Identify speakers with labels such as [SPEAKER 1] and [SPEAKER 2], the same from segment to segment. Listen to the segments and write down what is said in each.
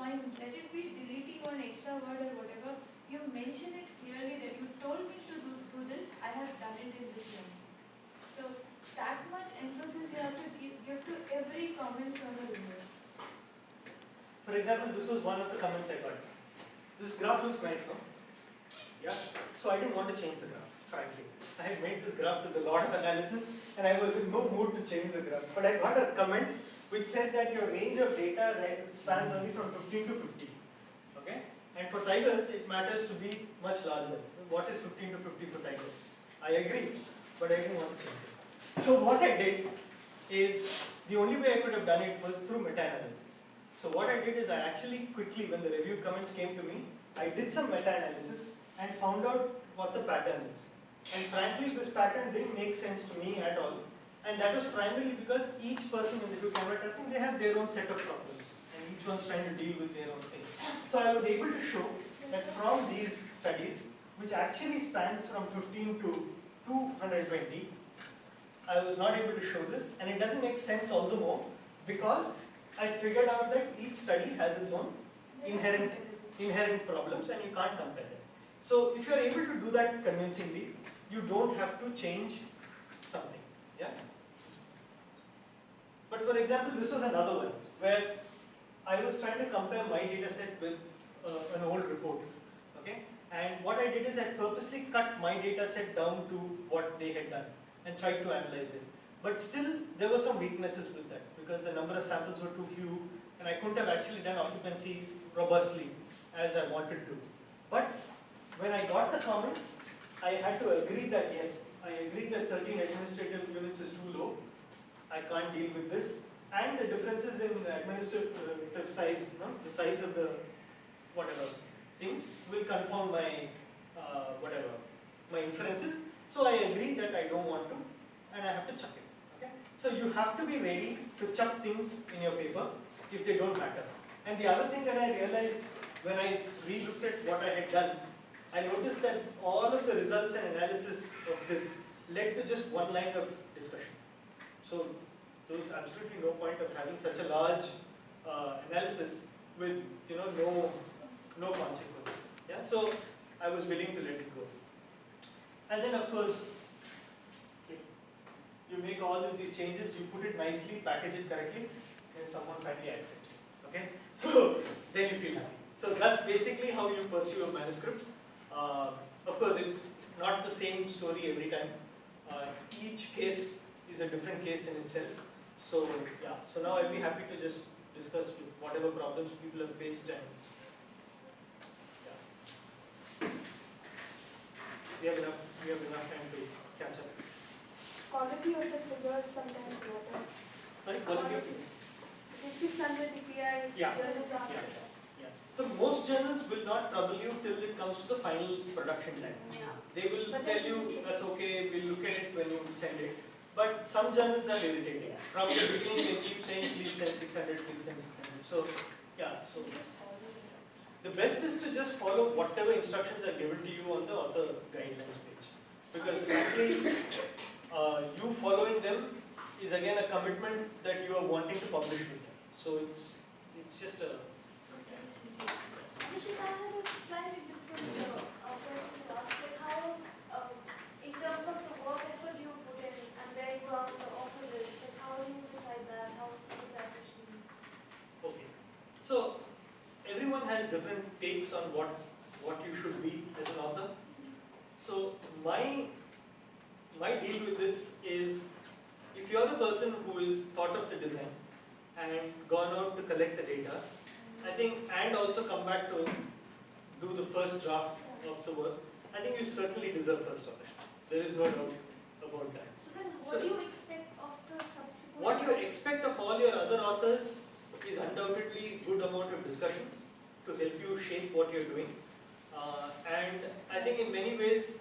[SPEAKER 1] point, let it be deleting one extra word or whatever, you mention it clearly that you told me to do this, I have done it in this way. So that much emphasis you have to give to every comment from the reviewer.
[SPEAKER 2] For example, this was one of the comments I got. This graph looks nice, no? Yeah. So I didn't want to change the graph, frankly. I had made this graph with a lot of analysis and I was in no mood to change the graph. But I got a comment which said that your range of data spans only from 15 to 50. Okay? And for tigers, it matters to be much larger. What is 15 to 50 for tigers? I agree, but I didn't want to change it. So what I did is, the only way I could have done it was through meta-analysis. So what I did is I actually quickly, when the review comments came to me, I did some meta-analysis and found out what the pattern is. And frankly, this pattern didn't make sense to me at all. And that was primarily because each person in the two-camera tracking, they have their own set of problems. And each one's trying to deal with their own thing. So I was able to show that from these studies, which actually spans from 15 to 220, I was not able to show this. And it doesn't make sense all the more because I figured out that each study has its own inherent problems and you can't compare them. So if you're able to do that convincingly, you don't have to change something. Yeah? But for example, this was another one where I was trying to compare my data set with an old report. Okay? And what I did is I purposely cut my data set down to what they had done and tried to analyze it. But still, there were some weaknesses with that because the number of samples were too few and I couldn't have actually done occupancy robustly as I wanted to. But when I got the comments, I had to agree that yes, I agree that 13 administrative units is too low. I can't deal with this. And the differences in administrative size, the size of the whatever things will confound my my inferences. So I agree that I don't want to and I have to chuck it. Okay? So you have to be ready to chuck things in your paper if they don't matter. And the other thing that I realized when I re-looked at what I had done, I noticed that all of the results and analysis of this led to just one line of discussion. So there was absolutely no point of having such a large analysis with no consequence. Yeah? So I was willing to let it go. And then of course, you make all of these changes, you put it nicely, package it correctly, and someone finally accepts it. Okay? So then you feel happy. So that's basically how you pursue a manuscript. Of course, it's not the same story every time. Each case is a different case in itself. So yeah, so now I'll be happy to just discuss whatever problems people have faced and yeah. We have enough time to catch up.
[SPEAKER 3] Quality of the figures sometimes matter.
[SPEAKER 2] Sorry, quality of
[SPEAKER 3] The 600 DPI journals are
[SPEAKER 2] yeah. So most journals will not trouble you till it comes to the final production time.
[SPEAKER 3] Yeah.
[SPEAKER 2] They will tell you that's okay, we'll look at it when you send it. But some journals are irritating. From the beginning they keep saying please send 600, please send 600. So yeah, so the best is to just follow whatever instructions are given to you on the author guidelines page. Because frankly, you following them is again a commitment that you are wanting to publish with them. So it's just a
[SPEAKER 3] Abhishek, I had a slightly different question to ask. Like how, in terms of the work effort you put in and where you are the author is, like how do you decide that? How is that actually?
[SPEAKER 2] okay. So everyone has different takes on what you should be as an author. So my deal with this is, if you're the person who is thought of the design and gone out to collect the data, I think, and also come back to do the first draft of the work, I think you certainly deserve first option. There is no doubt about that.
[SPEAKER 3] So then what do you expect of the subsequent?
[SPEAKER 2] What you expect of all your other authors is undoubtedly good amount of discussions to help you shape what you're doing. And I think in many ways,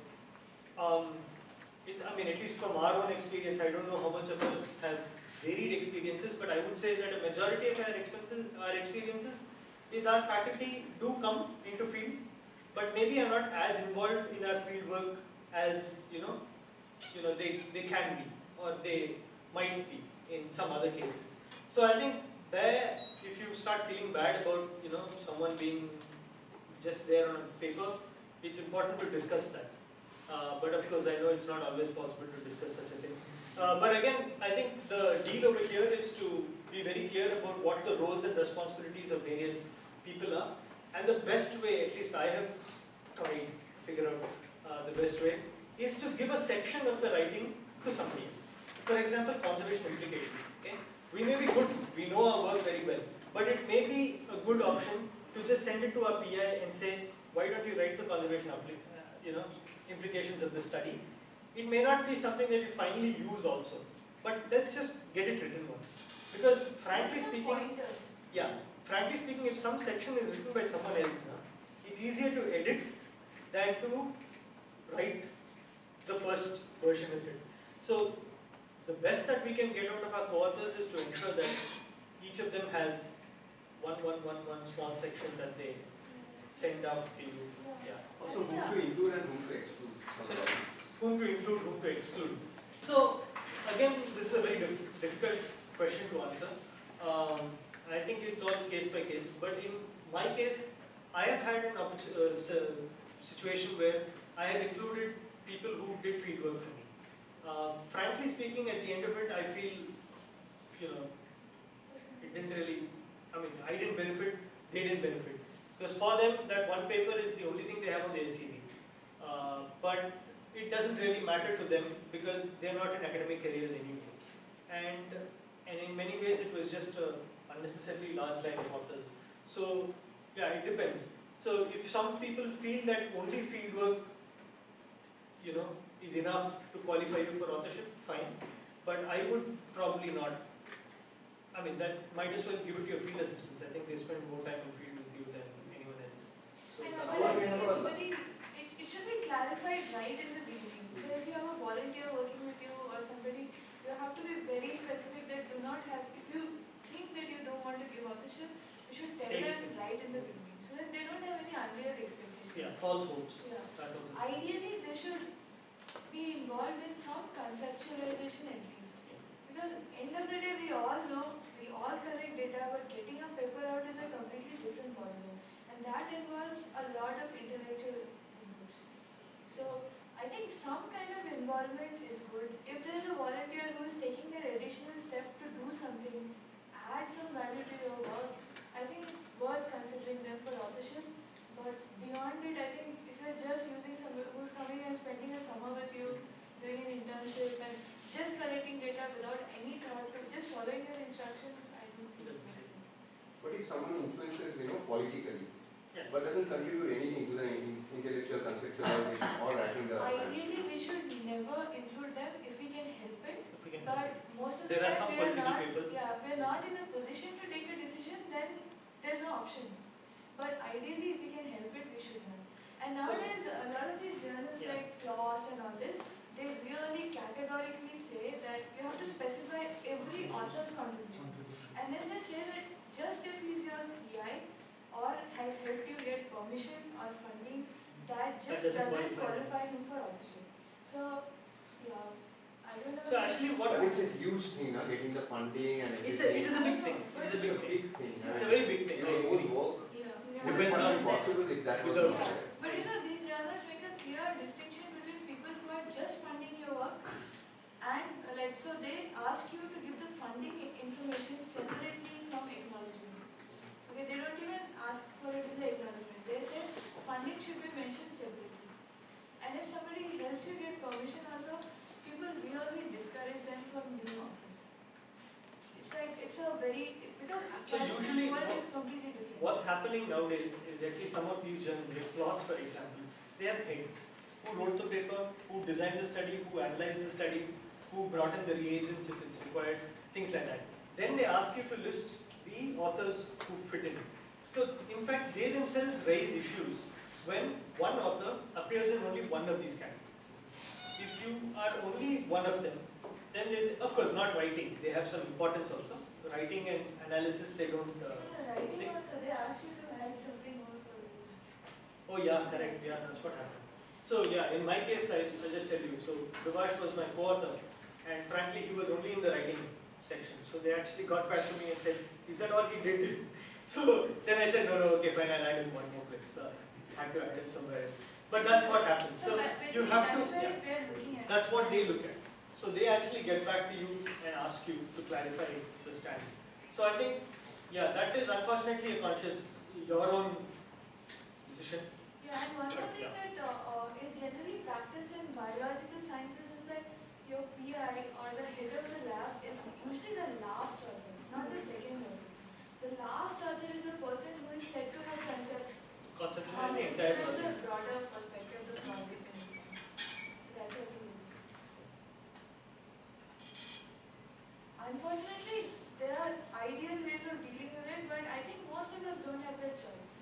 [SPEAKER 2] at least from our own experience, I don't know how much of us have varied experiences, but I would say that a majority of our experiences is our faculty do come into field, but maybe are not as involved in our field work as they can be or they might be in some other cases. So I think there if you start feeling bad about, someone being just there on paper, it's important to discuss that. But of course, I know it's not always possible to discuss such a thing. But again, I think the deal over here is to be very clear about what the roles and responsibilities of various people are. And the best way, at least I have tried to figure out the best way, is to give a section of the writing to somebody else. For example, conservation implications. Okay? We may be good, we know our work very well, but it may be a good option to just send it to our PI and say, why don't you write the conservation implications of this study. It may not be something that you finally use also, but let's just get it written once. Because frankly speaking, frankly speaking, if some section is written by someone else, it's easier to edit than to write the first version of it. So the best that we can get out of our co-authors is to ensure that each of them has one small section that they send out to you. Yeah.
[SPEAKER 4] Also, whom to include and whom to exclude.
[SPEAKER 2] So, whom to include, whom to exclude. So, again, this is a very difficult question to answer. I think it's all case by case. But in my case, I have had an situation where I have included people who did field work for me. Frankly speaking, at the end of it, I feel, it didn't really, I didn't benefit, they didn't benefit. Because for them, that one paper is the only thing they have on their CV. But it doesn't really matter to them because they're not in academic careers anymore. And in many ways, it was just an unnecessarily large line of authors. So, yeah, it depends. So, if some people feel that only field work, is enough to qualify you for authorship, fine. But I would probably not. That might as well give it to your field assistants. I think they spend more time in field with you than anyone else. So,
[SPEAKER 1] I think it should be clarified right in the beginning. So if you have a volunteer working with you or somebody, you have to be very specific that do not have, if you think that you don't want to give authorship, you should tell them right in the beginning so that they don't have any unreal expectations.
[SPEAKER 2] Yeah, false hopes.
[SPEAKER 1] Yeah. Ideally, they should be involved in some conceptualization at least. Because end of the day, we all know, we all collect data, but getting a paper out is a completely different ballgame. And that involves a lot of intellectual inputs. So, I think some kind of involvement is good. If there is a volunteer who is taking an additional step to do something, add some value to your work, I think it's worth considering them for authorship. But beyond it, I think if you're just using someone who's coming and spending a summer with you, doing an internship and just collecting data without any thought, just following your instructions, I don't think it makes sense.
[SPEAKER 4] But if someone influences, politically,
[SPEAKER 2] Yeah.
[SPEAKER 4] but doesn't contribute anything to the intellectual conceptualization or writing the
[SPEAKER 1] Ideally, we should never include them if we can help it. But most of the
[SPEAKER 2] There are
[SPEAKER 1] time
[SPEAKER 2] some
[SPEAKER 1] we are
[SPEAKER 2] political
[SPEAKER 1] not.
[SPEAKER 2] papers.
[SPEAKER 1] Yeah, we are not in a position to take a decision. Then there's no option. But ideally, if we can help it, we should help. And
[SPEAKER 2] So-
[SPEAKER 1] nowadays, a lot of these journals
[SPEAKER 2] Yeah.
[SPEAKER 1] like PLOS and all this, they really categorically say that you have to specify every author's contribution. And then they say that just if he's your PI or has helped you get permission or funding, that just
[SPEAKER 2] doesn't
[SPEAKER 1] doesn't
[SPEAKER 2] qualify.
[SPEAKER 1] qualify him for authorship. So, yeah, I don't know.
[SPEAKER 2] So actually, what
[SPEAKER 4] But it's a huge thing, getting the funding and
[SPEAKER 2] it
[SPEAKER 4] everything.
[SPEAKER 2] is a big thing. It is a big thing.
[SPEAKER 4] big thing.
[SPEAKER 2] It's a very big thing. I
[SPEAKER 4] Your
[SPEAKER 2] agree.
[SPEAKER 4] own work
[SPEAKER 1] Yeah.
[SPEAKER 4] would
[SPEAKER 2] Depends
[SPEAKER 4] not
[SPEAKER 2] on-
[SPEAKER 4] be possible if that was
[SPEAKER 2] Without-
[SPEAKER 4] not
[SPEAKER 1] Yeah.
[SPEAKER 4] there.
[SPEAKER 1] But these journals make a clear distinction between people who are just funding your work and so they ask you to give the funding information separately from acknowledgement. Okay, they don't even ask for it in the acknowledgement. They say funding should be mentioned separately. And if somebody helps you get permission also, people really discourage them from new authors. It's like, it's a very, because
[SPEAKER 2] So usually
[SPEAKER 1] world is completely different.
[SPEAKER 2] What's happening nowadays is at least some of these journals, like PLOS for example, they have heads who wrote the paper, who designed the study, who analyzed the study, who brought in the reagents if it's required, things like that. Then they ask you to list the authors who fit in. So in fact, they themselves raise issues when one author appears in only one of these categories. If you are only one of them, then there's, of course, not writing. They have some importance also. Writing and analysis, they don't.
[SPEAKER 1] Writing
[SPEAKER 2] think-
[SPEAKER 1] also, they ask you to add something more for you.
[SPEAKER 2] Oh yeah, correct. Yeah, that's what happened. So yeah, in my case, I'll just tell you. So Vivash was my co-author, and frankly, he was only in the writing section. So they actually got back to me and said, Is that all he did? So then I said, no, okay, fine, I'll add him one more place. Had to add him somewhere else. But that's what happens. So you have to,
[SPEAKER 1] that's where we're looking at.
[SPEAKER 2] that's what they look at. So they actually get back to you and ask you to clarify the stand. So I think, yeah, that is unfortunately a conscious, your own decision.
[SPEAKER 1] Yeah, and one more thing that is generally practiced in biological sciences is that your PI or the head of the lab is usually the last author, not the second author. The last author is the person who is said to have
[SPEAKER 2] Conceptualize the entire
[SPEAKER 1] the
[SPEAKER 2] project.
[SPEAKER 1] broader perspective of the project. So that's also good. Unfortunately, there are ideal ways of dealing with it, but I think most of us don't have that choice.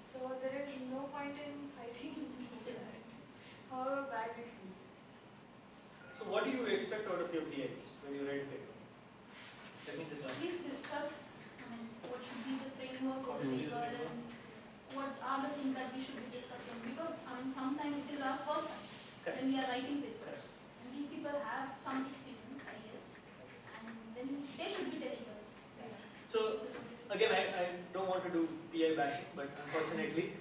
[SPEAKER 1] So there is no point in fighting however bad we feel.
[SPEAKER 2] So what do you expect out of your PIs when you write paper? Let me just ask.
[SPEAKER 5] Please discuss, what should be the framework of
[SPEAKER 2] Should be the
[SPEAKER 5] paper and what are the things that we should be discussing, because sometimes it is our first time
[SPEAKER 2] Correct.
[SPEAKER 5] when we are writing papers, and these people have some experience, I guess, and then they should be telling us.
[SPEAKER 2] So again, I don't want to do PI bashing, but unfortunately,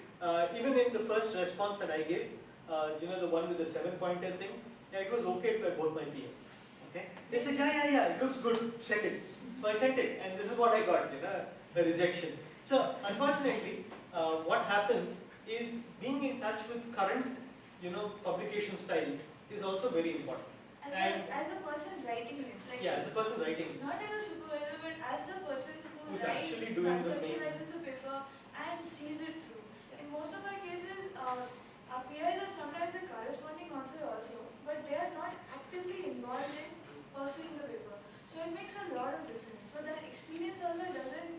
[SPEAKER 2] even in the first response that I gave, the one with the 7-pointer thing, yeah, it was okayed by both my PIs. Okay, they said, yeah, it looks good, send it. So I sent it, and this is what I got, the rejection. So unfortunately, what happens is being in touch with current, publication styles is also very important.
[SPEAKER 1] As a person writing it, like
[SPEAKER 2] Yeah, as the person writing it.
[SPEAKER 1] not as a supervisor, but as the person who
[SPEAKER 2] Who's
[SPEAKER 1] writes,
[SPEAKER 2] actually doing the main-
[SPEAKER 1] conceptualizes a paper and sees it through. In most of our cases, our PIs are sometimes a corresponding author also, but they are not actively involved in pursuing the paper. So it makes a lot of difference. So that experience also doesn't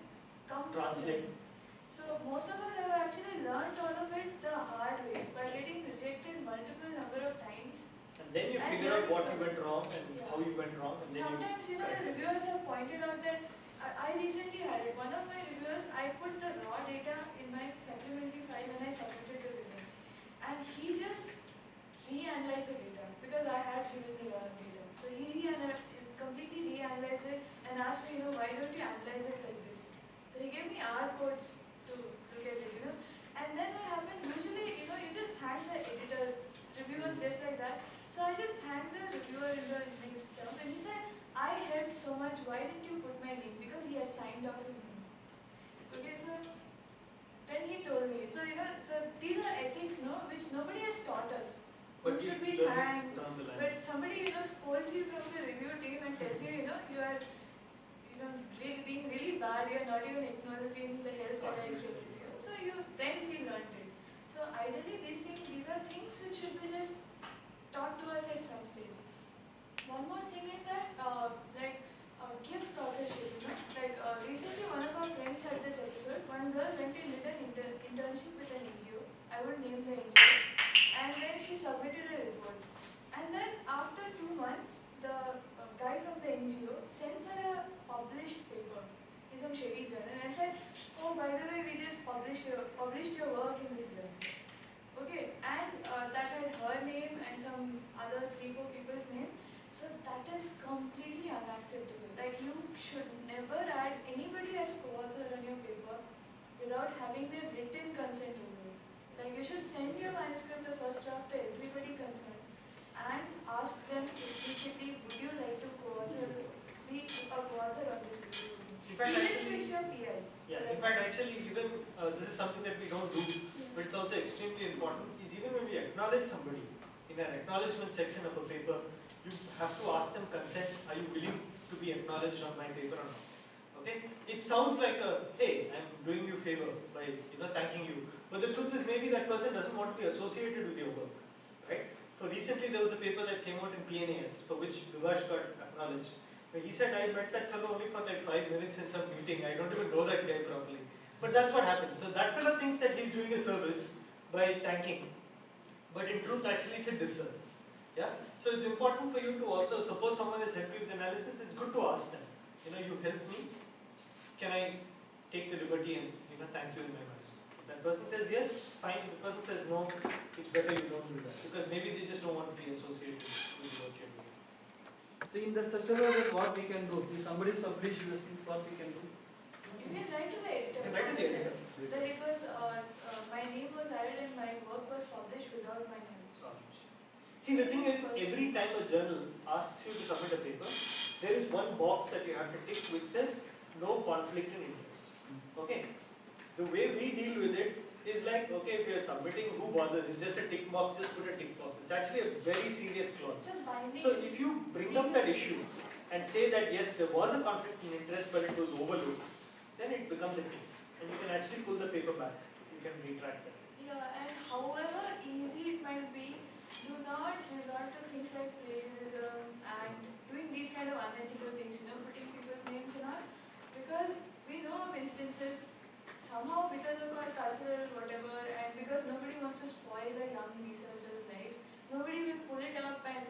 [SPEAKER 1] come from
[SPEAKER 2] Translate.
[SPEAKER 1] them. So most of us have actually learned all of it the hard way by getting rejected multiple number of times.
[SPEAKER 2] And then you
[SPEAKER 1] And
[SPEAKER 2] figure out
[SPEAKER 1] learning
[SPEAKER 2] what you
[SPEAKER 1] from
[SPEAKER 2] went wrong and
[SPEAKER 1] Yeah.
[SPEAKER 2] how you went wrong, and then
[SPEAKER 1] Sometimes,
[SPEAKER 2] you
[SPEAKER 1] the
[SPEAKER 2] correct it.
[SPEAKER 1] reviewers have pointed out that I recently had it. One of my reviewers, I put the raw data in my supplementary file when I submitted to him. And he just reanalyzed the data because I had given the raw data. So he completely reanalyzed it and asked me, why don't you analyze it like this? So he gave me R codes to look at it, And then what happened, usually, you just thank the editors, reviewers just like that. So I just thanked the reviewer in the next term and he said, I helped so much, why didn't you put my name? Because he had signed off his name. Okay, so then he told me, so these are ethics, which nobody has taught us.
[SPEAKER 2] But
[SPEAKER 1] Who should
[SPEAKER 2] you
[SPEAKER 1] be
[SPEAKER 2] learn it
[SPEAKER 1] thanked?
[SPEAKER 2] down the line.
[SPEAKER 1] But somebody, scolds you from the review team and tells you, you are, really being really bad, you are not even acknowledging the help that I extended to you. So then we learned it. So ideally these are things which should be just taught to us at some stage. One more thing is that, gift authorship, recently one of our friends had this episode. One girl went and did an internship with an NGO. I won't name the NGO. And then she submitted a report. And then after 2 months, the guy from the NGO sends her a published paper in some shady journal and said, oh, by the way, we just published your work in this journal. Okay, and that had her name and some other 3-4 people's name. So that is completely unacceptable. Like, you should never add anybody as co-author on your paper without having their written consent over it. Like, you should send your manuscript, the first draft, to everybody concerned and ask them explicitly, would you like to be a co-author on this paper?
[SPEAKER 2] In fact,
[SPEAKER 1] Even if
[SPEAKER 2] actually,
[SPEAKER 1] it's your PI.
[SPEAKER 2] yeah, in fact, actually, even this is something that we don't do, but it's also extremely important, is even when we acknowledge somebody, in an acknowledgement section of a paper, you have to ask them consent, are you willing to be acknowledged on my paper or not? Okay? It sounds like hey, I'm doing you a favor by, thanking you. But the truth is maybe that person doesn't want to be associated with your work, right? So recently there was a paper that came out in PNAS for which Vivash got acknowledged. But he said, I met that fellow only for like 5 minutes in some meeting, I don't even know that guy properly. But that's what happens. So that fellow thinks that he's doing a service by thanking. But in truth, actually it's a disservice. Yeah? So it's important for you to also, suppose someone has helped you with analysis, it's good to ask them. You helped me, can I take the liberty and thank you in my manuscript? If that person says yes, fine. If the person says no, it's better you don't do that. Because maybe they just don't want to be associated with what you're doing.
[SPEAKER 6] So in that such a way, that's what we can do. If somebody is published these things, what we can do?
[SPEAKER 1] You can write to the editor.
[SPEAKER 2] You can write to the editor.
[SPEAKER 1] That it was, my name was added and my work was published without my knowledge.
[SPEAKER 2] See, the thing is, every time a journal asks you to submit a paper, there is one box that you have to tick which says no conflict in interest. Okay? The way we deal with it is like, okay, if you are submitting, who bothers? It's just a tick box, just put a tick box. It's actually a very serious clause.
[SPEAKER 1] It's a binding.
[SPEAKER 2] So if you bring up that issue and say that yes, there was a conflict in interest but it was overlooked, then it becomes a case. And you can actually pull the paper back. You can retract it.
[SPEAKER 1] Yeah, and however easy it might be, do not resort to things like plagiarism and doing these kind of unethical things, putting people's names and all. Because we know of instances, somehow because of our cultural whatever, and because nobody wants to spoil a young researcher's life, nobody will pull it up and,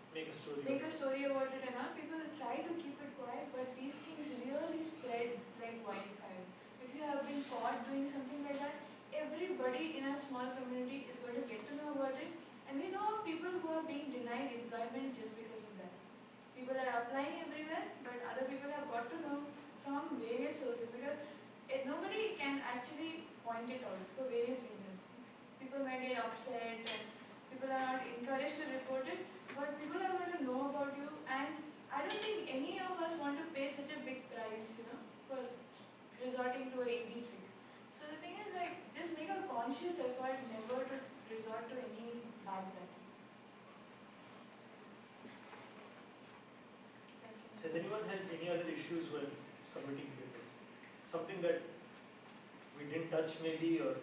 [SPEAKER 2] Make a story.
[SPEAKER 1] make a story about it and all. People try to keep it quiet, but these things really spread like wildfire. If you have been caught doing something like that, everybody in a small community is going to get to know about it. And we know of people who are being denied employment just because of that. People are applying everywhere, but other people have got to know from various sources because nobody can actually point it out for various reasons. People might get upset and people are not encouraged to report it, but people are going to know about you, and I don't think any of us want to pay such a big price, for resorting to an easy trick. So the thing is, like, just make a conscious effort never to resort to any bad practices. Thank you.
[SPEAKER 2] Has anyone had any other issues when submitting papers? Something that we didn't touch maybe, or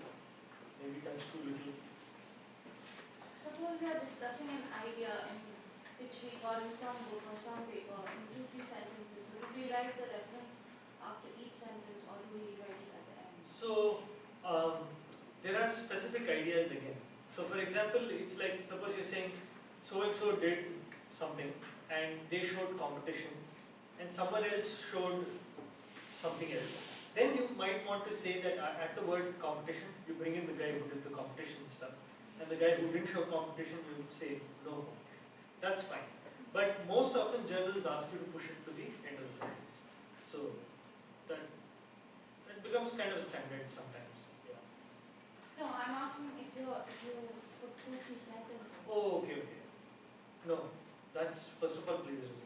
[SPEAKER 2] maybe touched too little?
[SPEAKER 5] Suppose we are discussing an idea in which we got in some book or some paper in 2-3 sentences. So do we write the reference after each sentence or do we write it at the end?
[SPEAKER 2] So, there are specific ideas again. So for example, it's like, suppose you're saying, so-and-so did something and they showed competition and someone else showed something else. Then you might want to say that at the word competition, you bring in the guy who did the competition stuff. And the guy who didn't show competition, you say no. That's fine. But most often journals ask you to push it to the end of the sentence. So that becomes kind of a standard sometimes. Yeah.
[SPEAKER 5] No, I'm asking if you put 2-3 sentences.
[SPEAKER 2] Oh, okay. No, that's first of all plagiarism.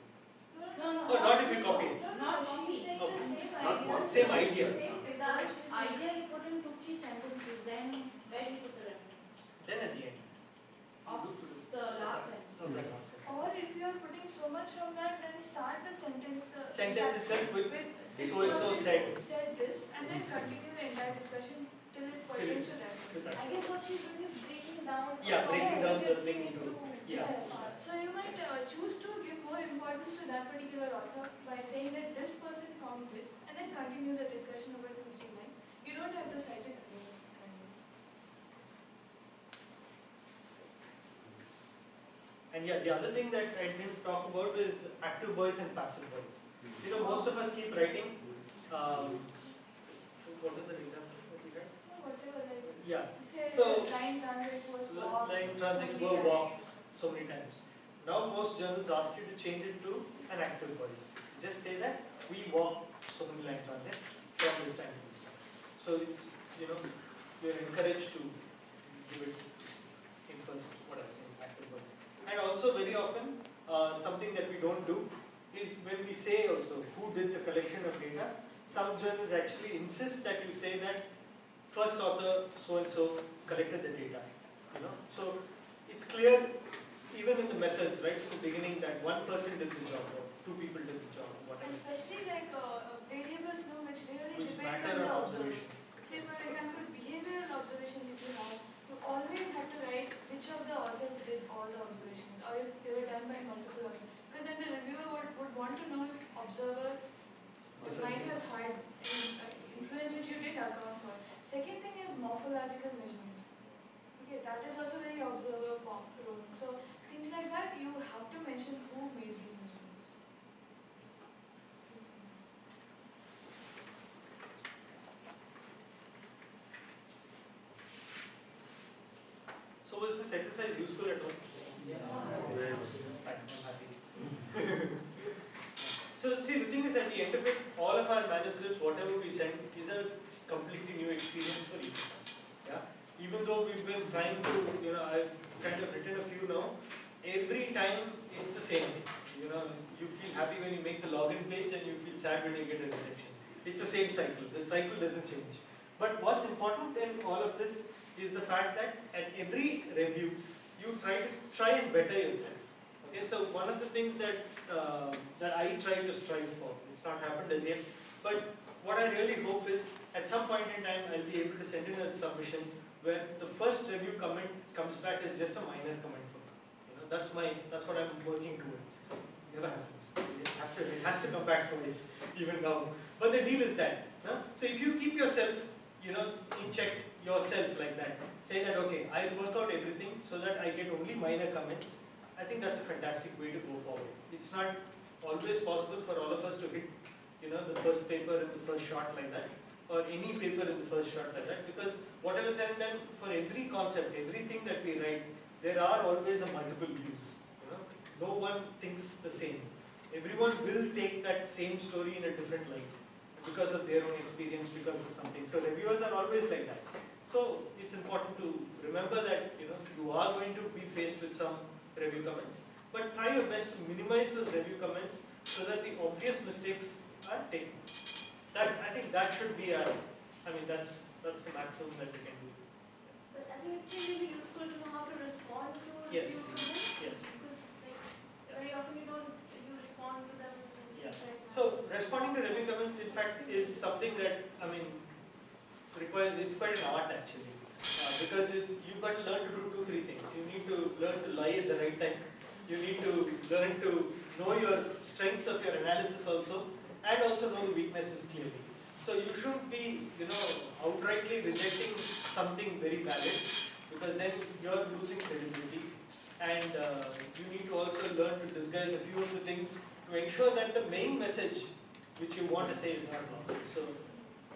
[SPEAKER 5] No.
[SPEAKER 2] Oh, not if you copy it.
[SPEAKER 1] No, she's saying the
[SPEAKER 2] Okay.
[SPEAKER 1] same
[SPEAKER 4] Not
[SPEAKER 1] idea.
[SPEAKER 4] one
[SPEAKER 2] Same idea.
[SPEAKER 1] Same
[SPEAKER 5] The
[SPEAKER 1] paper, she's saying-
[SPEAKER 5] idea you put in 2-3 sentences, then where do you put the reference?
[SPEAKER 2] Then at the end.
[SPEAKER 5] Of the last sentence.
[SPEAKER 2] Of the last sentence.
[SPEAKER 1] Or if you are putting so much from that, then start the sentence. The
[SPEAKER 2] Sentence itself with
[SPEAKER 1] this
[SPEAKER 2] so-and-so
[SPEAKER 1] person
[SPEAKER 2] said.
[SPEAKER 1] this, and then continue the entire discussion till it pertains to that.
[SPEAKER 2] With that.
[SPEAKER 3] I guess what she's doing is breaking down.
[SPEAKER 2] Yeah, breaking down the thing
[SPEAKER 3] into.
[SPEAKER 2] into. Yeah.
[SPEAKER 1] Yes. So you might choose to give more importance to that particular author by saying that this person found this, and then continue the discussion over 2-3 lines. You don't have to cite it again.
[SPEAKER 2] And yeah, the other thing that I didn't talk about is active voice and passive voice. Most of us keep writing. What was the example that we had?
[SPEAKER 1] Whatever, like,
[SPEAKER 2] Yeah.
[SPEAKER 1] say
[SPEAKER 2] So,
[SPEAKER 1] line transit was walked.
[SPEAKER 2] Line transits
[SPEAKER 1] so
[SPEAKER 2] were
[SPEAKER 1] many
[SPEAKER 2] walked
[SPEAKER 1] times.
[SPEAKER 2] so many times. Now most journals ask you to change it to an active voice. Just say that we walked so many line transits from this time to this time. So it's, you're encouraged to give it in first, in active voice. And also very often, something that we don't do is when we say also who did the collection of data, some journals actually insist that you say that first author so-and-so collected the data. So it's clear even in the methods, right from the beginning, that one person did the job or 2 people did the job,
[SPEAKER 1] And
[SPEAKER 2] whatever,
[SPEAKER 1] especially like variables which really
[SPEAKER 2] which
[SPEAKER 1] depend
[SPEAKER 2] matter
[SPEAKER 1] on
[SPEAKER 2] on
[SPEAKER 1] the
[SPEAKER 2] observation.
[SPEAKER 1] Say for example, behavioral observations if you have, you always have to write which of the authors did all the observations or if they were done by multiple authors. Because then the reviewer would want to know if observer might have had influence which you didn't account for. Second thing is morphological measurements. Okay, that is also very observer prone. So things like that you have to mention who made these measurements.
[SPEAKER 2] So was this exercise useful at all?
[SPEAKER 4] Very much.
[SPEAKER 2] I'm happy. So see, the thing is, at the end of it, all of our manuscripts manuscripts, whatever we send, is a completely new experience for each of us. Yeah. Even though we've been trying to, I've kind of written a few now. Every time it's the same thing. You feel happy when you make the login page, and you feel sad when you get a rejection. It's the same cycle. The cycle doesn't change. But what's important in all of this is the fact that at every review, you try and better yourself. Okay, so one of the things that I try to strive for, it's not happened as yet, but what I really hope is at some point in time I'll be able to send in a submission where the first review comment comes back as just a minor comment for me. That's what I'm working towards. Never happens. It has to come back twice, even now. But the deal is that. So if you keep yourself, in check yourself like that, say that okay, I'll work out everything so that I get only minor comments. I think that's a fantastic way to go forward. It's not always possible for all of us to hit, the first paper in the first shot like that, or any paper in the first shot like that, because whatever said and done, for every concept, everything that we write, there are always a multiple views. No one thinks the same. Everyone will take that same story in a different light because of their own experience, because of something. So reviewers are always like that. So it's important to remember that you are going to be faced with some review comments, but try your best to minimize those review comments so that the obvious mistakes are taken. I think that should be that's the maximum that we can do.
[SPEAKER 3] But I think it's really useful to know how to respond to review
[SPEAKER 2] Yes.
[SPEAKER 3] comments.
[SPEAKER 2] Yes.
[SPEAKER 3] Because very often you respond to them.
[SPEAKER 2] Yeah. So responding to review comments, in fact, is something that requires. It's quite an art actually, because you've got to learn to do 2-3 things. You need to learn to lie at the right time. You need to learn to know your strengths of your analysis also, and also know the weaknesses clearly. So you shouldn't be, outrightly rejecting something very valid, because then you're losing credibility. And you need to also learn to disguise a few of the things to ensure that the main message which you want to say is not lost. So,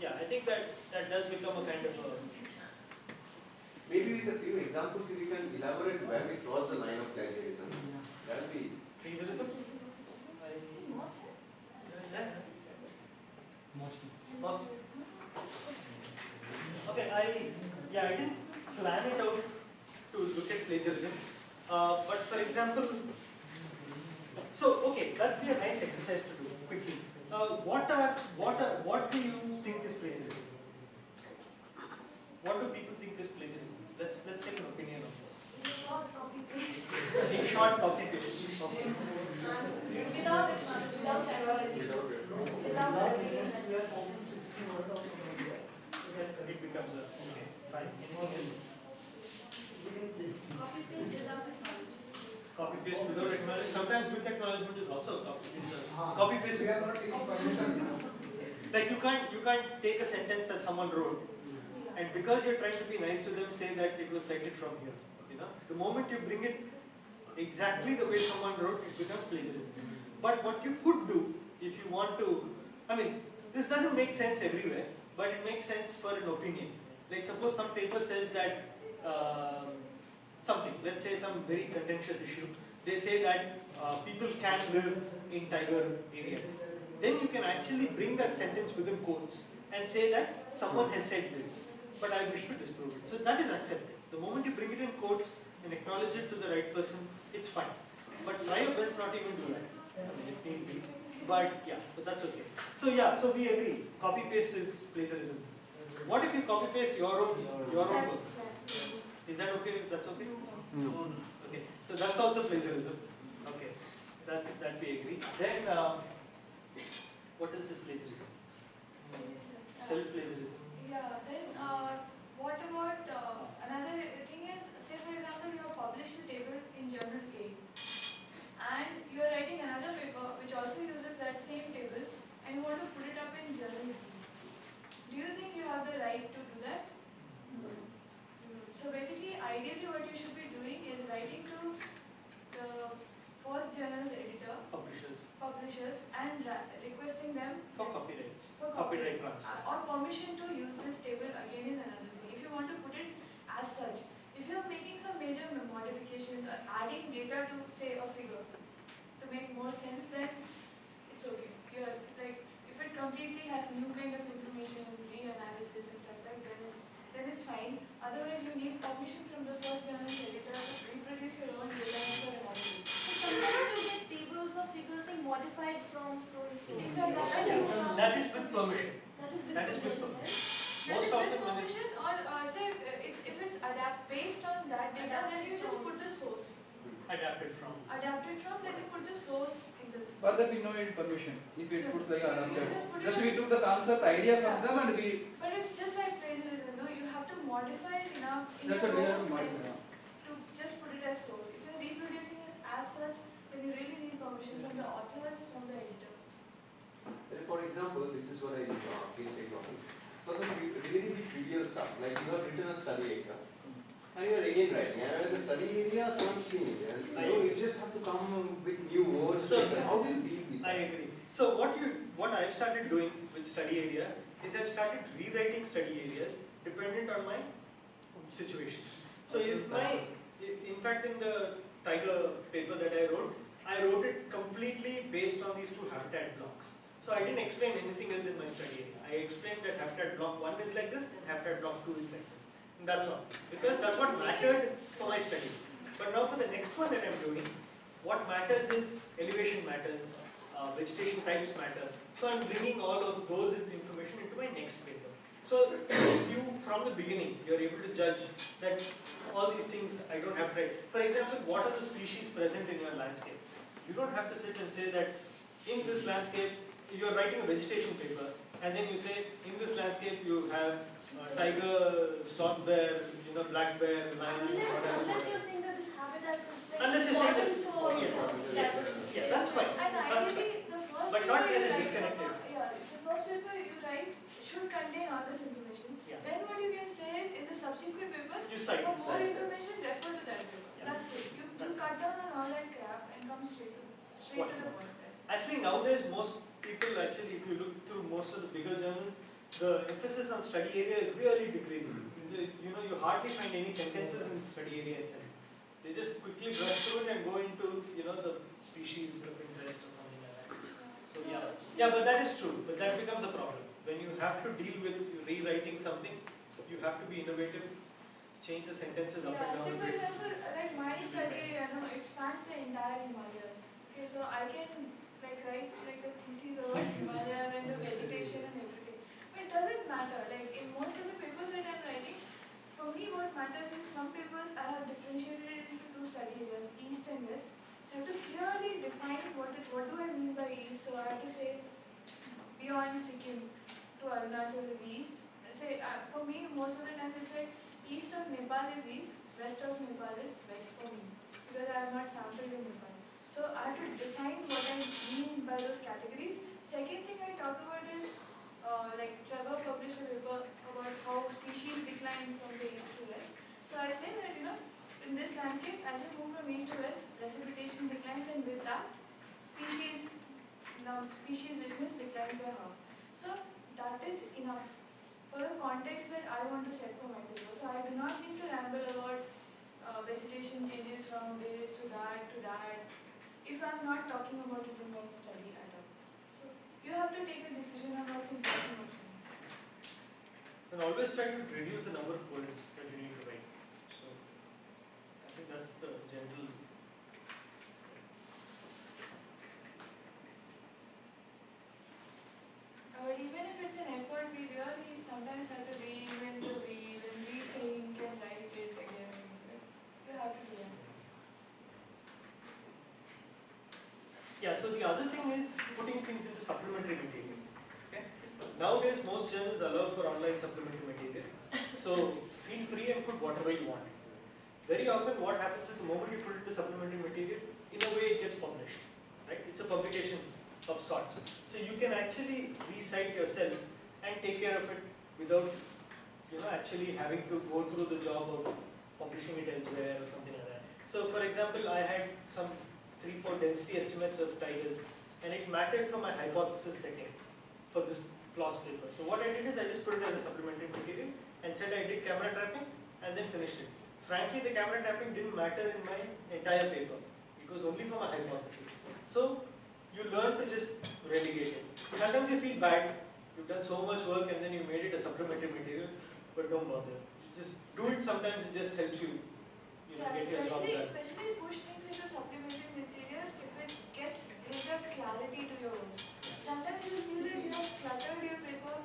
[SPEAKER 2] yeah, I think that does become a kind of a...
[SPEAKER 4] Maybe with a few examples, if you can elaborate where we cross the line of plagiarism, that would be...
[SPEAKER 2] Plagiarism? Okay, I didn't plan it out to look at plagiarism, but for example, that'd be a nice exercise to do quickly. What do you think is plagiarism? What do people think is plagiarism? Let's take an opinion on this.
[SPEAKER 3] Short copy paste.
[SPEAKER 2] In short, copy paste. Okay.
[SPEAKER 3] Without technology. Without
[SPEAKER 2] It becomes a fine. Anything else?
[SPEAKER 3] copy paste without technology.
[SPEAKER 2] Copy paste without acknowledgement. Sometimes with acknowledgement is also a copy paste. Copy paste is like you can't take a sentence that someone wrote, and because you're trying to be nice to them, say that it was cited from here. The moment you bring it exactly the way someone wrote, it becomes plagiarism. But what you could do, if you want to, this doesn't make sense everywhere, but it makes sense for an opinion. Like suppose some paper says that something, let's say some very contentious issue, they say that people can live in tiger areas. Then you can actually bring that sentence within quotes and say that someone has said this, but I wish to disprove it. So that is accepted. The moment you bring it in quotes and acknowledge it to the right person, it's fine. But try your best not even do that, if need be. But that's okay. So we agree, copy paste is plagiarism. What if you copy paste your own work? Is that okay? That's okay?
[SPEAKER 4] No.
[SPEAKER 2] Okay. So that's also plagiarism. Okay. That we agree. Then what else is plagiarism? Self-plagiarism.
[SPEAKER 1] Yeah, then what about another thing is, say for example, you have published a table in Journal K, and you are writing another paper which also uses that same table, and you want to put it up in Journal B. Do you think you have the right to do that? So basically, ideally what you should be doing is writing to the first journal's editor, publishers, and requesting them
[SPEAKER 2] For copyrights.
[SPEAKER 1] for
[SPEAKER 2] Copyright transfer.
[SPEAKER 1] or permission to use this table again in another way. If you want to put it as such, if you are making some major modifications or adding data to say a figure to make more sense, then it's okay. You're like, if it completely has new it's fine. Otherwise, you need permission from the first journal's editor to reproduce your own data for a model.
[SPEAKER 3] But sometimes you get tables of figures saying modified from so and so.
[SPEAKER 1] Exactly.
[SPEAKER 2] That is with permission.
[SPEAKER 3] That is with
[SPEAKER 2] That is with
[SPEAKER 3] permission, right?
[SPEAKER 1] That
[SPEAKER 2] Most
[SPEAKER 1] is
[SPEAKER 2] often
[SPEAKER 1] with
[SPEAKER 2] when it's
[SPEAKER 1] permission, or say if it's based on that data, then you just put the source.
[SPEAKER 2] adapted from.
[SPEAKER 1] Adapted from, then you put the source in the.
[SPEAKER 6] For that we no need permission. If it puts like adapted.
[SPEAKER 1] Just put it
[SPEAKER 6] Just
[SPEAKER 1] as-
[SPEAKER 6] we took the concept idea from them and we.
[SPEAKER 1] But it's just like plagiarism, no? You have to modify it enough in
[SPEAKER 6] That's
[SPEAKER 1] your
[SPEAKER 6] what we
[SPEAKER 1] own
[SPEAKER 6] have to modify.
[SPEAKER 1] sense to just put it as source. If you're reproducing it as such, then you really need permission from the authors, from the editor.
[SPEAKER 4] For example, this is what I case take on. For some really trivial stuff, like you have written a study area, and you are again writing, and the study area is not changing, and you just have to come with new words.
[SPEAKER 2] So,
[SPEAKER 4] How do you deal with
[SPEAKER 2] I
[SPEAKER 4] that?
[SPEAKER 2] agree. So what I've started doing with study area is I've started rewriting study areas dependent on my situation. So in fact in the tiger paper that I wrote it completely based on these two habitat blocks. So I didn't explain anything else in my study area. I explained that habitat block 1 is like this and habitat block 2 is like this. And that's all. Because that's what mattered for my study. But now for the next one that I'm doing, what matters is elevation matters, vegetation types matter. So I'm bringing all of those information into my next paper. So if you, from the beginning, you're able to judge that all these things I don't have to write. For example, what are the species present in your landscape? You don't have to sit and say that in this landscape, you're writing a vegetation paper, and then you say, in this landscape you have tiger, sloth bear, black bear, lion,
[SPEAKER 3] Unless
[SPEAKER 2] whatever.
[SPEAKER 3] you're saying that this habitat is like
[SPEAKER 2] Unless you're saying that-
[SPEAKER 3] important for
[SPEAKER 2] Yes, yeah, that's fine.
[SPEAKER 1] And
[SPEAKER 2] That's fine.
[SPEAKER 1] ideally, the first
[SPEAKER 2] But
[SPEAKER 1] paper
[SPEAKER 2] not
[SPEAKER 1] you
[SPEAKER 2] as a
[SPEAKER 1] write
[SPEAKER 2] disconnected.
[SPEAKER 1] the first paper you write should contain all this information.
[SPEAKER 2] Yeah.
[SPEAKER 1] Then what you can say is, in the subsequent papers,
[SPEAKER 2] You cite.
[SPEAKER 1] for more information, refer to that paper.
[SPEAKER 2] Yeah.
[SPEAKER 1] That's it. You
[SPEAKER 2] That's
[SPEAKER 1] cut down on all that crap and come straight to the point. Guys.
[SPEAKER 2] Actually, nowadays, most people actually, if you look through most of the bigger journals, the emphasis on study area is really decreasing. You hardly find any sentences in the study area itself. They just quickly brush through it and go into, the species of interest or something like that. So yeah, but that is true. But that becomes a problem when you have to deal with rewriting something. You have to be innovative, change the sentences up
[SPEAKER 1] Yeah,
[SPEAKER 2] and
[SPEAKER 1] say
[SPEAKER 2] down.
[SPEAKER 1] for example, like my study, it spans the entire Himalayas. Okay, so I can write like a thesis about Himalayas and the vegetation and everything. But it doesn't matter. Like in most of the papers that I'm writing, for me what matters is some papers I have differentiated it into two study areas, East and West. So I have to clearly define what do I mean by East. So I have to say beyond Sikkim to Arunachal is East. Say for me most of the time it's like East of Nepal is East, West of Nepal is West for me, because I have not sampled in Nepal. So I have to define what I mean by those categories. Second thing I talk about is, Trevor published a paper about how species decline from the East to West. So I say that, in this landscape, as we move from East to West, precipitation declines, and with that, species richness declines by half. So that is enough for a context that I want to set for my paper. So I do not need to ramble about vegetation changes from this to that if I'm not talking about it in my study at all. So you have to take a decision on what's important.
[SPEAKER 2] And always try to reduce the number of words that you need to write. So I think that's the general.
[SPEAKER 1] But even if it's an effort, we really sometimes have to reinvent the wheel and rethink and write it again. You have to do that.
[SPEAKER 2] Yeah, so the other thing is putting things into supplementary material. Okay? Nowadays, most journals allow for online supplementary material. So feel free and put whatever you want. Very often, what happens is the moment you put it into supplementary material, in a way it gets published. Right? It's a publication of sorts. So you can actually recite yourself and take care of it without, actually having to go through the job of publishing it elsewhere or something like that. So for example, I had some 3-4 density estimates of tigers, and it mattered for my hypothesis setting for this PLOS paper. So what I did is I just put it as a supplementary material and said I did camera trapping and then finished it. Frankly, the camera trapping didn't matter in my entire paper. It was only for my hypothesis. So you learn to just relegate it. Sometimes you feel bad, you've done so much work and then you made it a supplementary material, but don't bother. just do it. Sometimes it just helps you,
[SPEAKER 1] Yeah,
[SPEAKER 2] get your job done.
[SPEAKER 1] especially push things into supplementary material if it gets greater clarity to your work. Sometimes you feel that you have cluttered your paper